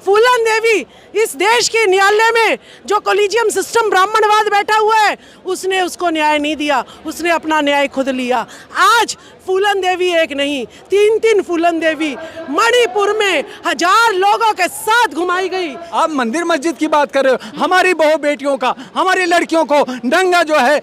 फूलन देवी इस देश के न्यायालय में जो कोलिजियम सिस्टम ब्राह्मणवाद बैठा हुआ है उसने उसको न्याय नहीं दिया, उसने अपना न्याय खुद लिया। आज फूलन देवी एक नहीं, तीन फूलन देवी मणिपुर में 1000 लोगों के साथ घुमाई गई। आप मंदिर मस्जिद की बात कर रहे हो, हमारी बहू बेटियों का, हमारी लड़कियों को नंगा जो है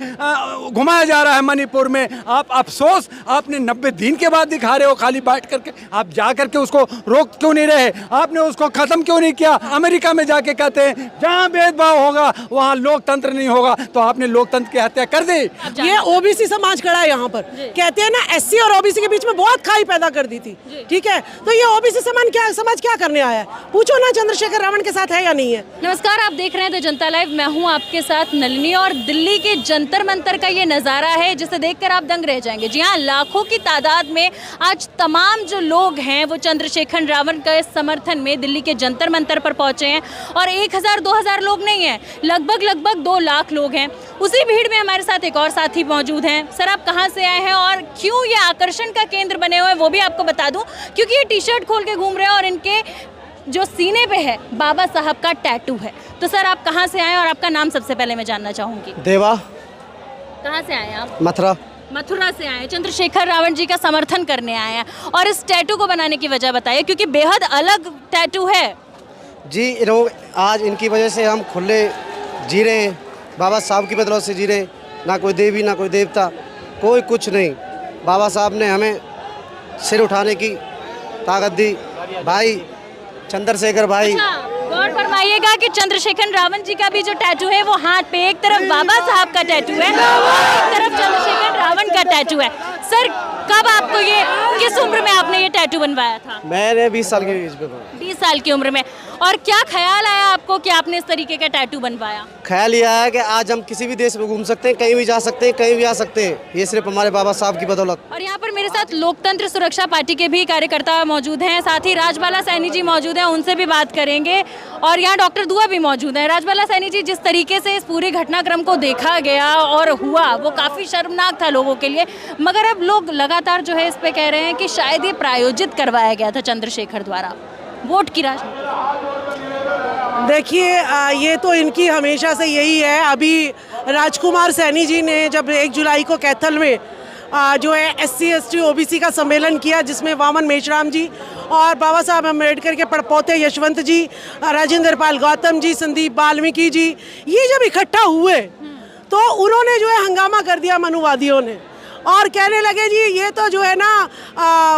घुमाया जा रहा है मणिपुर में। आप अफसोस आपने 90 दिन के बाद दिखा रहे हो खाली बैठ करके। आप जा करके उसको रोक क्यों नहीं रहे? आपने उसको खत्म क्यों नहीं किया? अमेरिका में जाके कहते हैं जहाँ भेदभाव होगा वहाँ लोकतंत्र नहीं होगा, तो आपने लोकतंत्र की हत्या कर दी। ये ओबीसी समाज खड़ा है यहाँ पर, कहते हैं ना एससी और ओबीसी के बीच में बहुत खाई पैदा कर दी थी, ठीक है? तो ये ओबीसी समाज क्या करने आया है? पूछो ना चंद्रशेखर रावण के साथ है या नहीं है। नमस्कार, आप देख रहे हैं द जनता लाइव। मैं हूं आपके साथ नलिनी और दिल्ली के जंतर मंतर का ये नज़ारा है जिसे देखकर आप दंग रह जाएंगे। जी हाँ, लाखों की तादाद में आज तमाम जो लोग हैं वो चंद्रशेखर रावण के समर्थन में दिल्ली के जंतर मंतर पर पहुंचे हैं। और 1000-2000 लोग नहीं हैं, लगभग 2 लाख लोग हैं। उसी भीड़ में हमारे साथ एक और साथी मौजूद हैं। सर, आप कहाँ से आए हैं और क्यों ये आकर्षण का केंद्र बने हुए हैं वो भी आपको बता दूं, क्योंकि ये टी शर्ट खोल के घूम रहे हैं और इनके जो सीने पे है बाबा साहब का टैटू है। तो सर, आप कहाँ से आए और आपका नाम सबसे पहले मैं जानना चाहूँगी। देवा। कहाँ से आए आप? मथुरा से आए। चंद्रशेखर रावण जी का समर्थन करने आए हैं और इस टैटू को बनाने की वजह बताइए, क्योंकि बेहद अलग टैटू है जी। आज इनकी वजह से हम खुले जी रहे हैं, बाबा साहब की बदौलत से जी रहे हैं। ना कोई देवी ना कोई देवता, कोई कुछ नहीं। बाबा साहब ने हमें सिर उठाने की ताकत दी। भाई चंद्रशेखर भाई, गौर फरमाइएगा कि चंद्रशेखर रावण जी का भी जो टैटू है वो हाथ पे एक तरफ बाबा साहब का टैटू है, एक तरफ चंद्रशेखर रावण का टैटू है। सर, कब आपको ये, किस उम्र में आपने ये टैटू बनवाया था? मैंने 20 साल की एज पे 20 साल की उम्र में। और क्या ख्याल आया आपको कि आपने इस तरीके का टैटू बनवाया? ख्याल ये आया कि आज हम किसी भी देश में घूम सकते हैं, कहीं भी जा सकते हैं, कहीं भी आ सकते हैं, ये सिर्फ हमारे बाबा साहब की बदौलत। और यहाँ पर मेरे साथ लोकतंत्र सुरक्षा पार्टी के भी कार्यकर्ता मौजूद हैं, साथ ही राजबाला सैनी जी मौजूद हैं, उनसे भी बात करेंगे। और यहाँ डॉक्टर दुआ भी मौजूद हैं। राजबाला सैनी जी, जिस तरीके से इस पूरे घटनाक्रम को देखा गया और हुआ वो काफ़ी शर्मनाक था लोगों के लिए, मगर अब लोग लगातार जो है इस पे कह रहे हैं कि शायद ये प्रायोजित करवाया गया था चंद्रशेखर द्वारा, वोट की राजनीति। देखिए, ये तो इनकी हमेशा से यही है। अभी राजकुमार सैनी जी ने जब 1 जुलाई को कैथल में जो है SC ST OBC का सम्मेलन किया, जिसमें वामन मेश्राम जी और बाबा साहब अम्बेडकर के पड़पोते यशवंत जी, राजेंद्र पाल गौतम जी, संदीप वाल्मीकि जी, ये जब इकट्ठा हुए तो उन्होंने जो है हंगामा कर दिया मनुवादियों ने, और कहने लगे जी ये तो जो है ना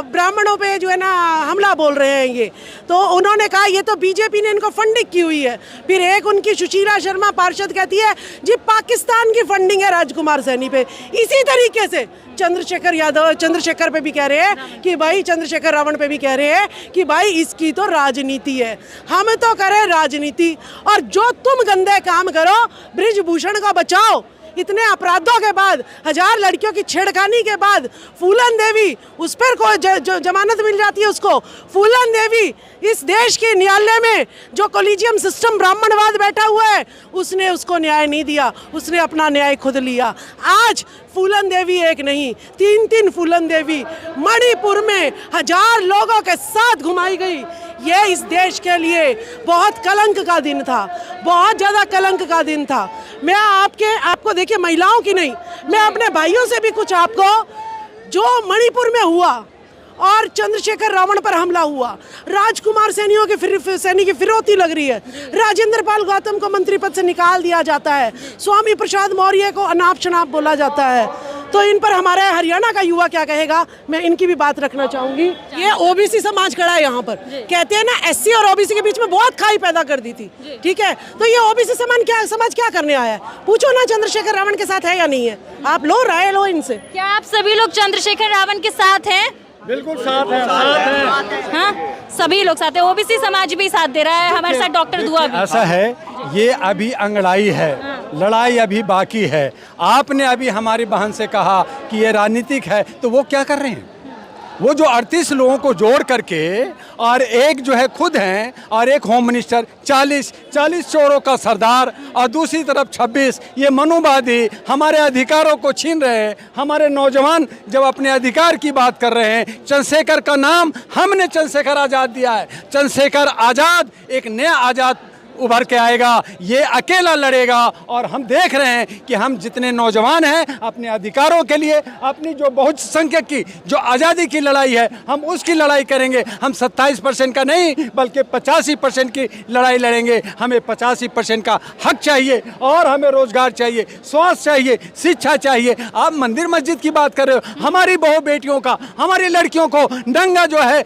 ब्राह्मणों पे जो है ना हमला बोल रहे हैं ये। तो उन्होंने कहा ये तो बीजेपी ने इनको फंडिंग की हुई है। फिर एक उनकी सुशीला शर्मा पार्षद कहती है जी पाकिस्तान की फंडिंग है राजकुमार सैनी पे। इसी तरीके से चंद्रशेखर पे भी कह रहे हैं कि भाई, चंद्रशेखर रावण पे भी कह रहे हैं कि भाई इसकी तो राजनीति है, हम तो करें राजनीति। और जो तुम गंदे काम करो, बृजभूषण का बचाओ, इतने अपराधों के बाद, 1000 लड़कियों की छेड़खानी के बाद फूलन देवी, उस पर कोई जमानत मिल जाती है उसको। फूलन देवी इस देश के न्यायालय में जो कोलिजियम सिस्टम ब्राह्मणवाद बैठा हुआ है उसने उसको न्याय नहीं दिया, उसने अपना न्याय खुद लिया। आज फूलन देवी एक नहीं, तीन फूलन देवी मणिपुर में 1000 लोगों के साथ घुमाई गई। ये इस देश के लिए बहुत कलंक का दिन था, बहुत ज़्यादा कलंक का दिन था। मैं आपको देखिए, महिलाओं की नहीं, मैं अपने भाइयों से भी कुछ आपको, जो मणिपुर में हुआ और चंद्रशेखर रावण पर हमला हुआ, राजकुमार सैनी की फिरौती लग रही है, राजेंद्र पाल गौतम को मंत्री पद से निकाल दिया जाता है, स्वामी प्रसाद मौर्य को अनाप शनाप बोला जाता है, तो इन पर हमारे हरियाणा का युवा क्या कहेगा? मैं इनकी भी बात रखना चाहूंगी। ये ओबीसी समाज खड़ा है यहाँ पर, कहते हैं ना SC और OBC के बीच में बहुत खाई पैदा कर दी थी, ठीक है? तो ये ओबीसी समाज क्या करने आया है? पूछो ना चंद्रशेखर रावण के साथ है या नहीं है। आप लो राय लो इनसे। क्या आप सभी लोग चंद्रशेखर रावण के साथ हैं? बिल्कुल साथ है। हाँ, सभी लोग साथ हैं, ओबीसी समाज भी साथ दे रहा है, हमारे साथ डॉक्टर दुआ भी। ऐसा है, ये अभी अंगड़ाई है, लड़ाई अभी बाकी है। आपने अभी हमारी बहन से कहा कि ये राजनीतिक है, तो वो क्या कर रहे हैं? वो जो 38 लोगों को जोड़ करके और एक जो है खुद हैं और एक होम मिनिस्टर, 40 चोरों का सरदार और दूसरी तरफ 26, ये मनुवादी हमारे अधिकारों को छीन रहे हैं। हमारे नौजवान जब अपने अधिकार की बात कर रहे हैं, चंद्रशेखर का नाम हमने चंद्रशेखर आज़ाद दिया है। चंद्रशेखर आज़ाद एक नया आज़ाद उभर के आएगा, ये अकेला लड़ेगा। और हम देख रहे हैं कि हम जितने नौजवान हैं अपने अधिकारों के लिए, अपनी जो बहुसंख्यक की जो आज़ादी की लड़ाई है, हम उसकी लड़ाई करेंगे। हम 27% का नहीं बल्कि 85% की लड़ाई लड़ेंगे। हमें 85% का हक चाहिए और हमें रोजगार चाहिए, स्वास्थ्य चाहिए, शिक्षा चाहिए। आप मंदिर मस्जिद की बात कर रहे हो, हमारी बहू बेटियों का, हमारी लड़कियों को नंगा जो है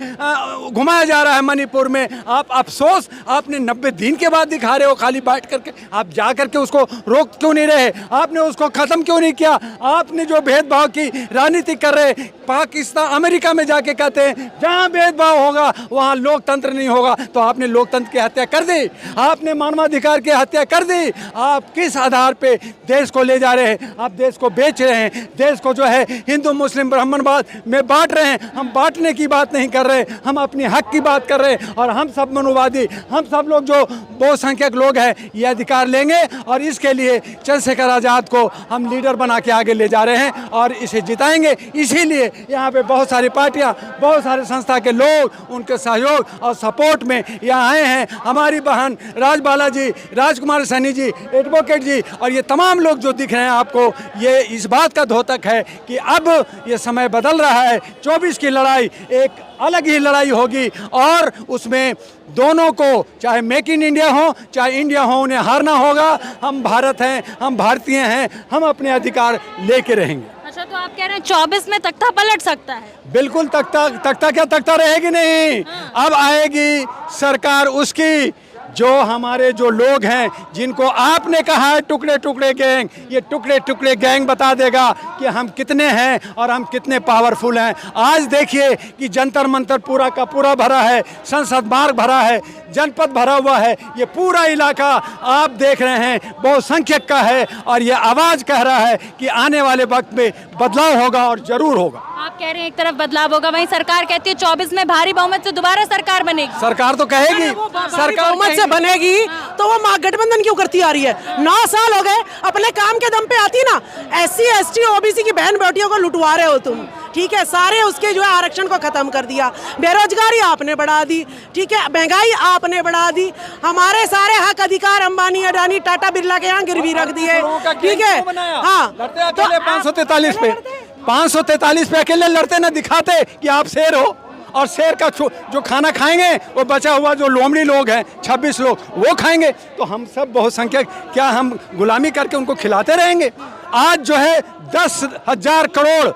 घुमाया जा रहा है मणिपुर में। आप अफसोस आपने 90 दिन के बाद दिखा रहे हो खाली बैठ करके। आप जा करके उसको रोक क्यों नहीं रहे? आपने उसको खत्म क्यों नहीं किया? आपने जो भेदभाव की राजनीति कर रहे, पाकिस्तान अमेरिका में जाके कहते हैं जहां भेदभाव होगा वहां लोकतंत्र नहीं होगा, तो आपने लोकतंत्र की हत्या कर दी, आपने मानवाधिकार की हत्या कर दी। आप किस आधार पे देश को ले जा रहे हैं? आप देश को बेच रहे हैं, देश को जो है हिंदू मुस्लिम ब्राह्मणवाद में बांट रहे हैं। हम बांटने की बात नहीं कर रहे, हम अपने हक की बात कर रहे हैं। और हम सब मनुवादी, हम सब लोग जो बहुसंख्यक लोग हैं, ये अधिकार लेंगे और इसके लिए चंद्रशेखर आज़ाद को हम लीडर बना के आगे ले जा रहे हैं और इसे जिताएंगे। इसीलिए यहाँ पे बहुत सारी पार्टियाँ, बहुत सारे संस्था के लोग उनके सहयोग और सपोर्ट में यहाँ आए हैं। हमारी बहन राजबाला जी, राजकुमार सैनी जी, एडवोकेट जी और ये तमाम लोग जो दिख रहे हैं आपको, ये इस बात का द्योतक है कि अब ये समय बदल रहा है। 24 की लड़ाई एक अलग ही लड़ाई होगी और उसमें दोनों को, चाहे मेक इन इंडिया हो चाहे इंडिया हो, उन्हें हारना होगा। हम भारत हैं, हम भारतीय हैं, हम अपने अधिकार लेके रहेंगे। अच्छा, तो आप कह रहे हैं 24 में तख्ता पलट सकता है? बिल्कुल, तख्ता रहेगी नहीं। अब आएगी सरकार उसकी, जो हमारे जो लोग हैं जिनको आपने कहा है टुकड़े टुकड़े गैंग, ये टुकड़े टुकड़े गैंग बता देगा कि हम कितने हैं और हम कितने पावरफुल हैं। आज देखिए कि जंतर मंतर पूरा का पूरा भरा है, संसद मार्ग भरा है, जनपद भरा हुआ है। ये पूरा इलाका आप देख रहे हैं बहुसंख्यक का है और ये आवाज़ कह रहा है कि आने वाले वक्त में बदलाव होगा और ज़रूर होगा। आप कह रहे हैं एक तरफ बदलाव होगा, वहीं सरकार कहती है 24 में भारी बहुमत से दोबारा सरकार बनेगी। सरकार तो कहेगी, सरकार बहुमत से बनेगी तो वो महागठबंधन क्यों करती आ रही है? 9 साल हो गए, अपने काम के दम पे आती ना। SC ST OBC की बहन बेटियों को लुटवा रहे हो तुम, ठीक है। सारे उसके जो है आरक्षण को खत्म कर दिया, बेरोजगारी आपने बढ़ा दी, ठीक है, महंगाई आपने बढ़ा दी, हमारे सारे हक अधिकार अंबानी अडानी टाटा बिरला के यहाँ गिरवी रख दिए, ठीक है। हाँ, तो 543 पे 543 पे अकेले लड़ते ना दिखाते कि आप शेर हो, और शेर का जो खाना खाएंगे वो बचा हुआ जो लोमड़ी लोग हैं 26 लोग वो खाएंगे। तो हम सब बहुसंख्यक क्या हम गुलामी करके उनको खिलाते रहेंगे? आज जो है 10,000 करोड़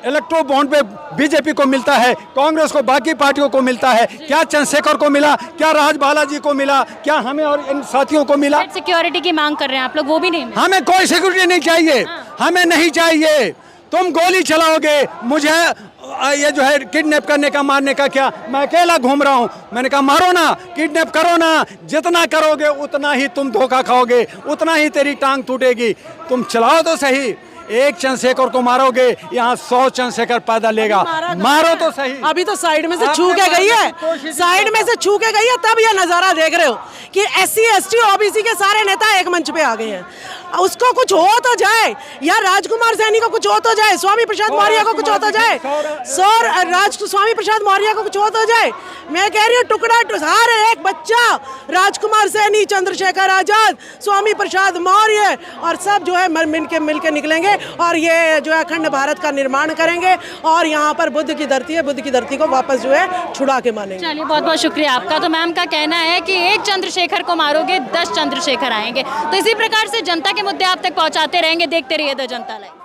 इलेक्ट्रो बॉन्ड पे बीजेपी को मिलता है, कांग्रेस को, बाकी पार्टियों को मिलता है। क्या चंद्रशेखर को मिला? क्या राजबाला जी को मिला? क्या हमें और इन साथियों को मिला? सिक्योरिटी की मांग कर रहे हैं आप लोग, वो भी नहीं मिला। हमें कोई सिक्योरिटी नहीं चाहिए, हमें नहीं चाहिए। तुम गोली चलाओगे, मुझे ये जो है किडनैप करने का, मारने का क्या? मैं अकेला घूम रहा हूँ। मैंने कहा मारो ना, किडनैप करो ना, जितना करोगे उतना ही तुम धोखा खाओगे, उतना ही तेरी टांग टूटेगी। तुम चलाओ तो सही, एक चंद्रशेखर को मारोगे यहाँ 100 चंद्रशेखर पैदा लेगा। मारो तो सही। अभी तो साइड में से छू के गई है, साइड में से छू के गई है, तब ये नजारा देख रहे हो कि SC ST OBC के सारे नेता एक मंच पे आ गए हैं। उसको कुछ हो तो जाए, या राजकुमार सैनी को कुछ हो तो जाए, स्वामी प्रसाद मौर्य को कुछ हो तो जाए, स्वामी प्रसाद मौर्य को कुछ हो तो जाए। मैं कह रही हूँ टुकड़ा हर एक बच्चा, राजकुमार सैनी, चंद्रशेखर आजाद, स्वामी प्रसाद मौर्य और सब जो है मिल के निकलेंगे और ये जो है अखंड भारत का निर्माण करेंगे और यहाँ पर बुद्ध की धरती है, बुद्ध की धरती को वापस जो है छुड़ा के मानेंगे। चलिए, बहुत बहुत शुक्रिया आपका। तो मैम का कहना है कि एक चंद्रशेखर को मारोगे 10 चंद्रशेखर आएंगे। तो इसी प्रकार से जनता के मुद्दे आप तक पहुंचाते रहेंगे। देखते रहिए द जनता लाइव।